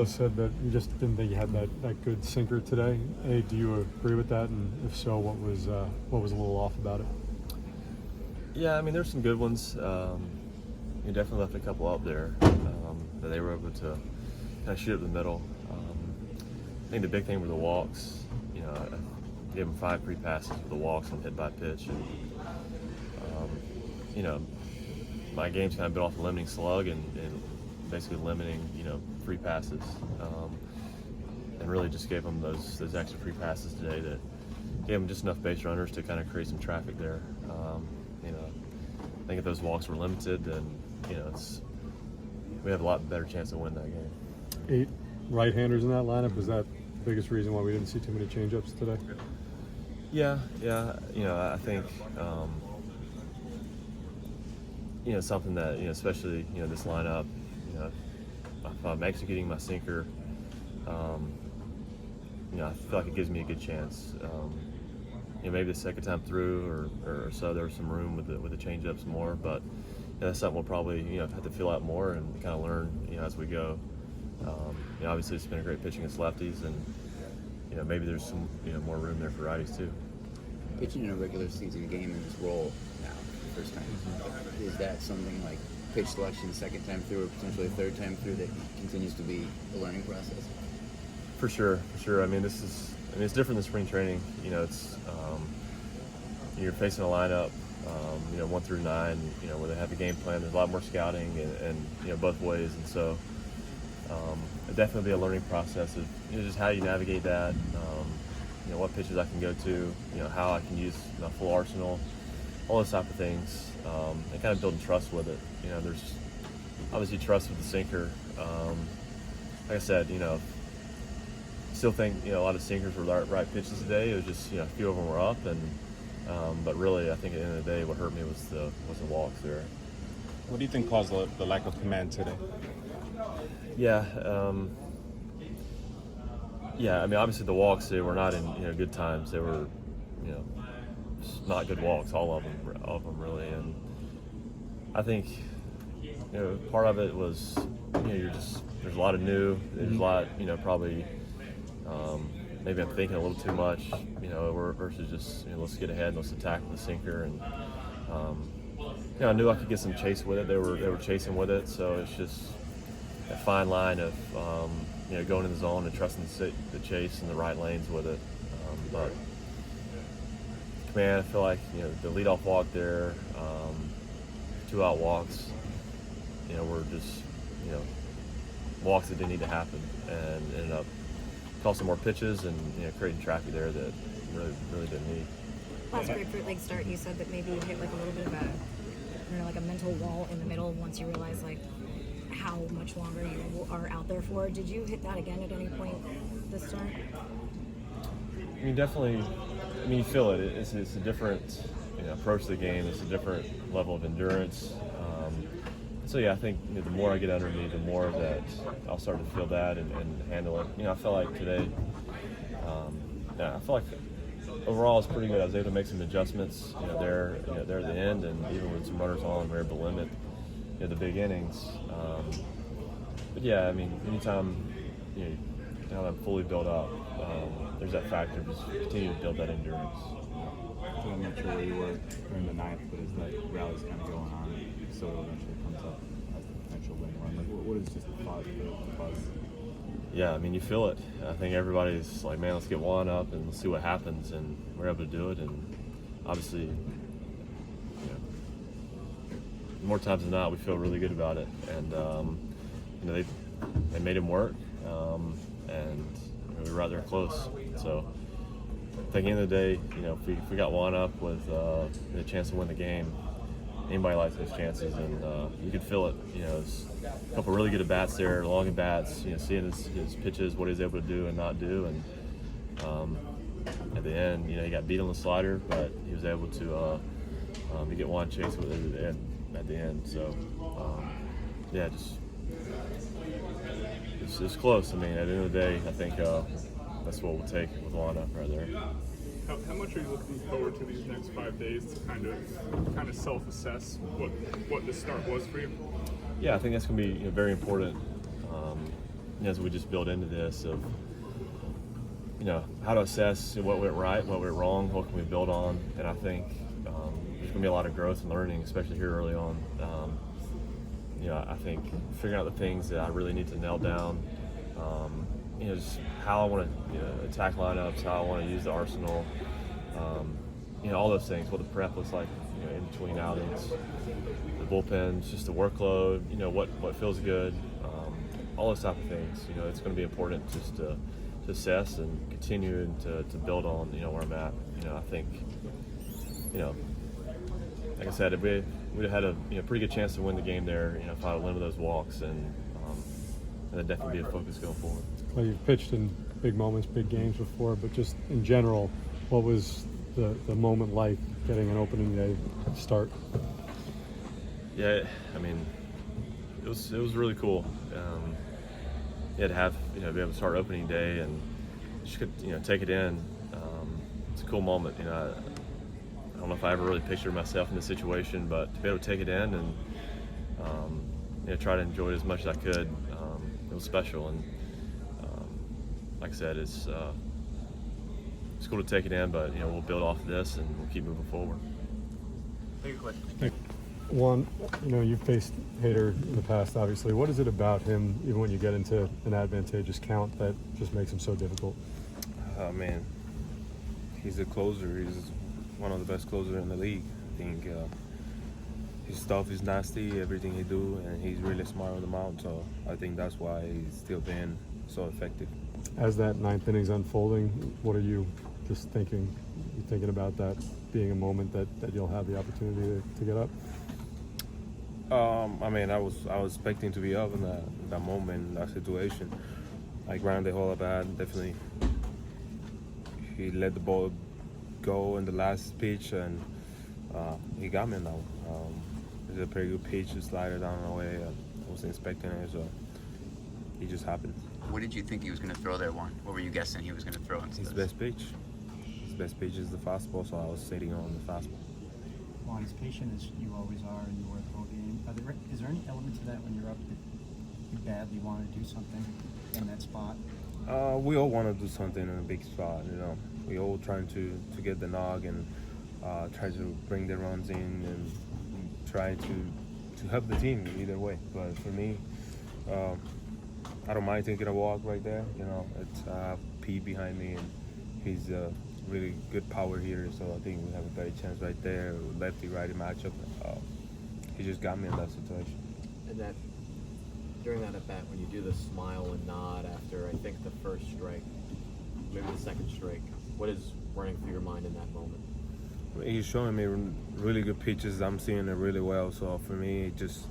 Said that you just didn't think you had that good sinker today. Do you agree with that? And if so, what was a little off about it? Yeah, I mean, there's some good ones. You definitely left a couple up there that they were able to kind of shoot up the middle. I think the big thing were the walks. You know, I gave them 5 free passes with the walks on hit by pitch, and you know, my game's kind of built off a limiting slug and basically limiting, free passes, and really just gave them those extra free passes today that gave them just enough base runners to kind of create some traffic there. I think if those walks were limited, then we have a lot better chance to win that game. 8 right-handers in that lineup. Was that the biggest reason why we didn't see too many changeups today? Yeah. I think something that especially this lineup. If I'm executing my sinker, I feel like it gives me a good chance. Maybe the second time through or so there was some room with the changeups more, but that's something we'll probably have to fill out more and kind of learn as we go. Obviously it's been a great pitching against lefties, and maybe there's some more room there for righties too. Pitching in a regular season game in this role now, first time, is that something like pitch selection second time through or potentially third time through that continues to be a learning process? For sure. I mean, it's different than spring training. It's you're facing a lineup, 1 through 9, where they have a game plan. There's a lot more scouting and both ways, and so it'll definitely be a learning process of just how you navigate that. What pitches I can go to, how I can use my full arsenal, all those type of things, and kind of building trust with it. There's obviously trust with the sinker. Like I said, still think a lot of sinkers were the right pitches today. It was just a few of them were up, and but really I think at the end of the day what hurt me was the walks there. What do you think caused the lack of command today? Yeah, I mean, obviously the walks, they were not in good times. They were just not good walks, all of them really. And I think part of it was there's a lot of new. There's a lot probably maybe I'm thinking a little too much versus just let's get ahead and let's attack the sinker. And I knew I could get some chase with it. They were chasing with it, so it's just a fine line of going in the zone and trusting the chase in the right lanes with it. But command, I feel like the leadoff walk there, 2 out walks, were just walks that didn't need to happen, and ended up costing more pitches and creating traffic there that really didn't need. Last grapefruit league start, you said that maybe you hit like a little bit of a mental wall in the middle once you realize like how much longer you are out there for. Did you hit that again at any point this start? I mean, definitely. I mean, you feel it. It's a different approach to the game. It's a different level of endurance. So yeah, I think the more I get under me, the more that I'll start to feel that and handle it. I felt like today. I feel like overall it's pretty good. I was able to make some adjustments. There at the end, and even with some runners on, we were able to limit the big innings. But yeah, I mean, anytime now that I'm fully built up, there's that factor of just continue to build that endurance. I'm not sure where you were during the ninth, but as that rally's kind of going on, Soto eventually comes up as the potential win run. Like, what is just the thought, the buzz? Yeah, I mean, you feel it. I think everybody's like, man, let's get Juan up and let's see what happens, and we're able to do it. And obviously, more times than not, we feel really good about it. And they made him work, and we were right there close. So at the end of the day, if we got Juan up with a chance to win the game, anybody likes those chances, and you could feel it. It's a couple really good at bats there, long at bats. Seeing his pitches, what he's able to do and not do, and at the end, he got beat on the slider, but he was able to get one chase with it at the end. So yeah, it's close. I mean, at the end of the day, I think that's what we'll take with Juan up right there. How much are you looking forward to these next 5 days to kind of self-assess what the start was for you? Yeah, I think that's going to be very important. as we just build into this of, how to assess what went right, what went wrong, what can we build on. And I think there's going to be a lot of growth and learning, especially here early on. I think figuring out the things that I really need to nail down, just how I want to attack lineups, how I want to use the arsenal, all those things, what the prep looks like, in between outings, the bullpens, just the workload, what feels good, all those type of things. It's going to be important just to assess and continue to build on, where I'm at. I think, like I said, we'd have had a pretty good chance to win the game there, if I had limited those walks, and that'd definitely be a focus going forward. Well, you've pitched in big moments, big games before, but just in general, what was the moment like getting an opening day start? Yeah, it was really cool. To have be able to start opening day and just could take it in. It's a cool moment. I don't know if I ever really pictured myself in this situation, but to be able to take it in and try to enjoy it as much as I could, it was special. And like I said, it's cool to take it in, but we'll build off of this and we'll keep moving forward. Take a question. Juan, you've faced Hader in the past, obviously. What is it about him, even when you get into an advantageous count, that just makes him so difficult? Man, he's a closer. He's one of the best closers in the league. I think his stuff is nasty, everything he do, and he's really smart on the mound. So I think that's why he's still being so effective. As that ninth inning's unfolding, what are you just thinking? You thinking about that being a moment that you'll have the opportunity to get up? I was expecting to be up in that moment, in that situation. I grounded the whole at bat. Definitely, he let the ball go in the last pitch, and he got me now. It's a pretty good pitch, a slider down the way. I wasn't expecting it, so he just happened. What did you think he was going to throw there, Juan? What were you guessing he was going to throw instead? His best pitch. His best pitch is the fastball, so I was sitting on the fastball. Juan, as patient as you always are and you were the whole game, is there any element to that when you're up that you badly want to do something in that spot? We all want to do something in a big spot, We all trying to get the nog and try to bring the runs in and try to help the team either way. But for me, I don't mind taking a walk right there. I have Pete behind me, and he's a really good power hitter, so I think we have a better chance right there. Lefty-righty matchup. He just got me in that situation. And that during that at bat, when you do the smile and nod after, I think, the first strike, maybe the second strike, what is running through your mind in that moment? He's showing me really good pitches. I'm seeing it really well. So for me, just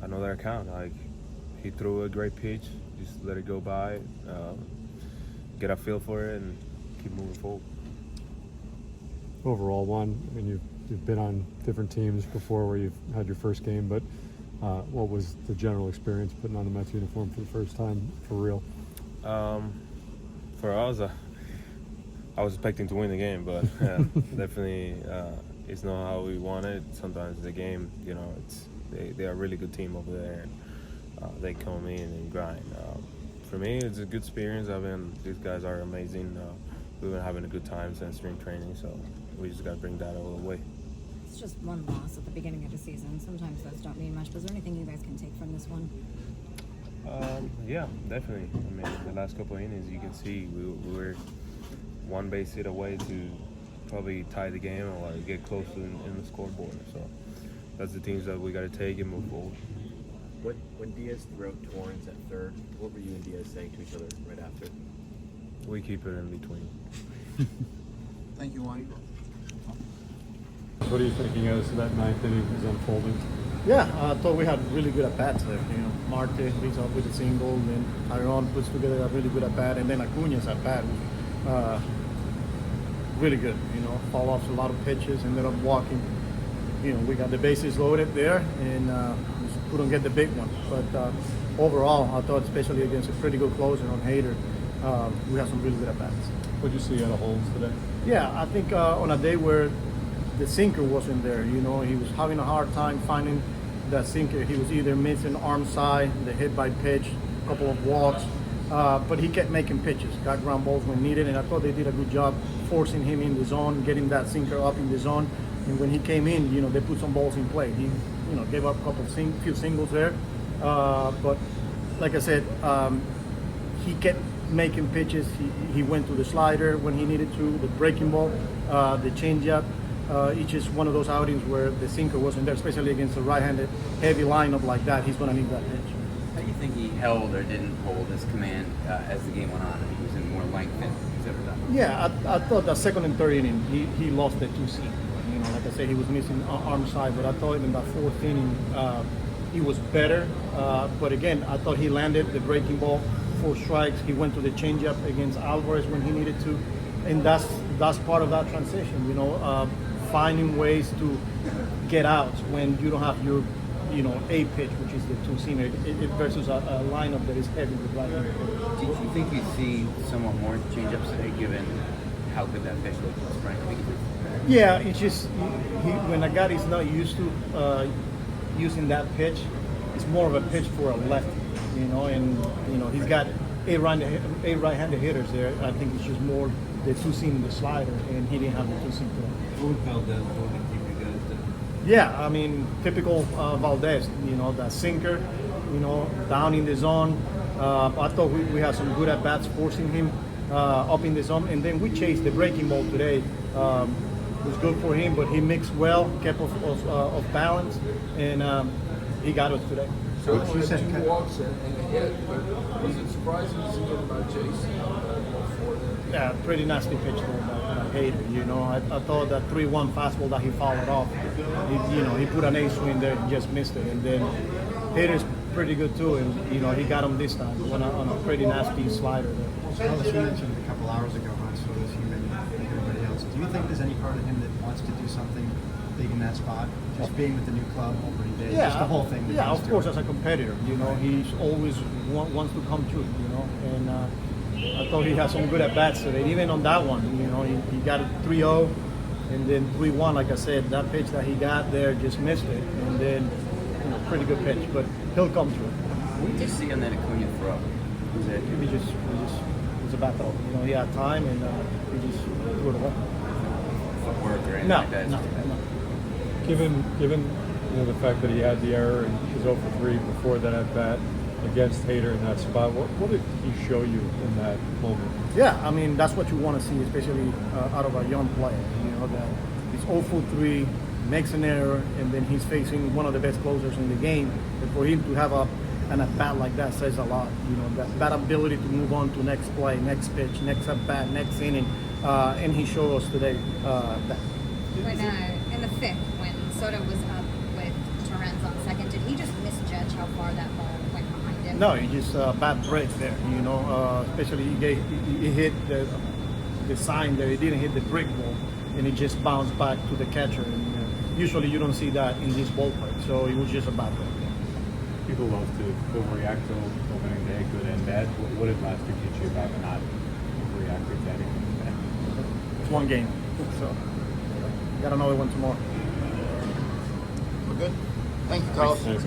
another account. He threw a great pitch. Just let it go by. Get a feel for it and keep moving forward. Overall, Juan, you've been on different teams before where you've had your first game, but what was the general experience putting on the Mets uniform for the first time for real? For us, I was expecting to win the game, but definitely it's not how we want it. Sometimes the game, they are a really good team over there. And, they come in and grind. For me, it's a good experience. These guys are amazing. We've been having a good time since spring training, so we just got to bring that all the way. It's just one loss at the beginning of the season. Sometimes those don't mean much. Was there anything you guys can take from this one? Yeah, definitely. The last couple of innings, you can see we were one base hit away to probably tie the game or get close in the scoreboard. So that's the things that we got to take and move forward. When Diaz threw out Torrance at third, what were you and Diaz saying to each other right after? We keep it in between. Thank you, Juan. What are you thinking as that ninth inning is unfolding? Yeah, I thought we had really good at bats there. Marte leads off with a single, and then Tyron puts together a really good at bat, and then Acuña's at bat was really good. Fall off a lot of pitches, ended up walking. We got the bases loaded there, and just couldn't get the big one. But overall, I thought, especially against a pretty good closer on Hader, we had some really good at bats. What did you see out of Holmes today? Yeah, I think on a day where the sinker wasn't there, he was having a hard time finding that sinker. He was either missing arm side, the hit by pitch, couple of walks, but he kept making pitches, got ground balls when needed, and I thought they did a good job forcing him in the zone, getting that sinker up in the zone. And when he came in, they put some balls in play. He, gave up a couple few singles there, but like I said, he kept making pitches. He went to the slider when he needed to, the breaking ball, the changeup. It's just one of those outings where the sinker wasn't there, especially against a right-handed heavy lineup like that. He's going to need that pitch. How do you think he held or didn't hold his command as the game went on? I think he was in more length than he's ever done. Yeah, I thought that second and third inning, he lost the 2 seam. Like I said, he was missing arm side, but I thought in that fourth inning, he was better. But again, I thought he landed the breaking ball, 4 strikes. He went to the changeup against Alvarez when he needed to, and that's part of that transition. Finding ways to get out when you don't have your, A pitch, which is the 2-seamer, versus a lineup that is heavy with right-handed. Did you think you see somewhat more changeups today, given how good that pitch looked in spring? Yeah, it's just when a guy is not used to using that pitch, it's more of a pitch for a lefty, and he's got 8 right-handed hitters there. I think it's just more the 2-seam, the slider, and he didn't have the 2-seam today. Yeah, I mean, typical Valdez, that sinker, down in the zone. I thought we had some good at-bats forcing him up in the zone, and then we chased the breaking ball today. It was good for him, but he mixed well, kept off balance, and he got us today. So you said 2 walks and a hit, but was it surprising to see him not chasing before that? Yeah, pretty nasty pitch there by Hader. I thought that 3-1 fastball that he followed off, he put an ace swing there and just missed it. And then Hader's pretty good too, and he got him this time on a pretty nasty slider there. Well, as you mentioned a couple hours ago, Juan Soto is human like everybody else. Do you think there's any part of him that wants to do something big in that spot? Just being with the new club, what he did, just the whole thing. Yeah, of course, as a competitor, he's always wants to come through, and I thought he had some good at-bats today. Even on that one, he got it 3-0, and then 3-1, like I said, that pitch that he got there just missed it, and then, pretty good pitch, but he'll come through. What did you see on that Acuna throw? It was a bad throw. He had time, and he just threw it away. Footwork or anything No, like that? no. Given the fact that he had the error and was 0 for 3 before that at bat against Hader in that spot, what did he show you in that moment? Yeah, I mean, that's what you want to see, especially out of a young player. That he's 0 for 3, makes an error, and then he's facing one of the best closers in the game. And for him to have an at-bat like that says a lot. That ability to move on to next play, next pitch, next at-bat, next inning, and he showed us today that. When in the 5th, when Soto was up with Torrens on second, did he just misjudge how far that ball went behind him? No, he just bad break there. Especially he hit the sign there. He didn't hit the brick ball, and it just bounced back to the catcher. And usually you don't see that in this ballpark, so it was just a bad break. People love to overreact to opening day, good and bad. What did last year teach you about not overreacting to anything? It's one game, so got another one tomorrow. We're good. Thank you, Carlos. Thanks.